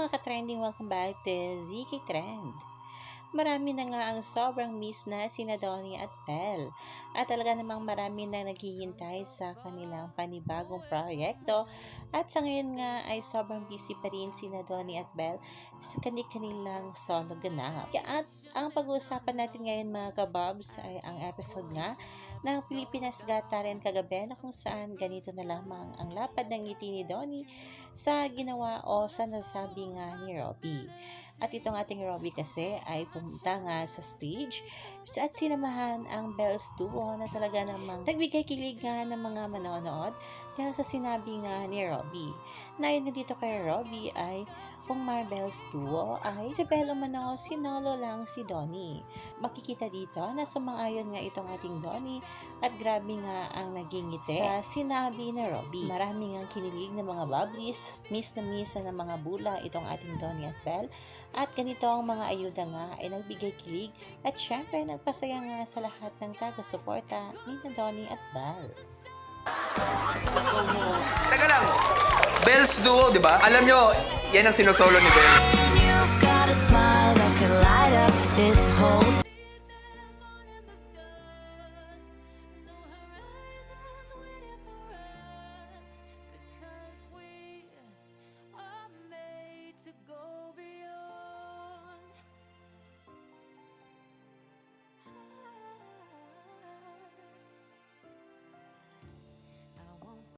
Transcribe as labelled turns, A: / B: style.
A: mga ka-trending, welcome back to ZK Trend. Marami na nga ang sobrang miss na sina Donnie at Belle. At talaga namang marami na naghihintay sa kanilang panibagong proyekto. At sa ngayon nga ay sobrang busy pa rin sina Donnie at Belle sa kanilang solo ganap. At ang pag-uusapan natin ngayon mga kabobs ay ang episode nga ng Pilipinas Got Talent kagabi na kung saan ganito na lamang ang lapad ng ngiti ni Donnie sa ginawa o sa nasabi nga ni Robbie. At itong ating Robbie kasi ay pumunta nga sa stage at sinamahan ang Belle's Duo na talaga namang nagbigay kilig nga ng mga manonood dahil sa sinabi nga ni Robbie. Na yun dito kay Robbie ay kung Marbel's Duo ay si Belle umano, sinolo lang si Donnie. Makikita dito na sumang-ayon nga itong ating Donnie at grabe nga ang naging ngiti sa sinabi ni Robbie. Marami nga kinilig ng mga bubblies, miss na ng mga bula itong ating Donnie at Belle. At ganito ang mga ayuda nga ay nagbigay kilig at syempre nagpasaya nga sa lahat ng taga-suporta ni Donnie at Belle.
B: Teka lang, Belle's Duo, di ba? Alam nyo, yan ang sinosolo ni Belle.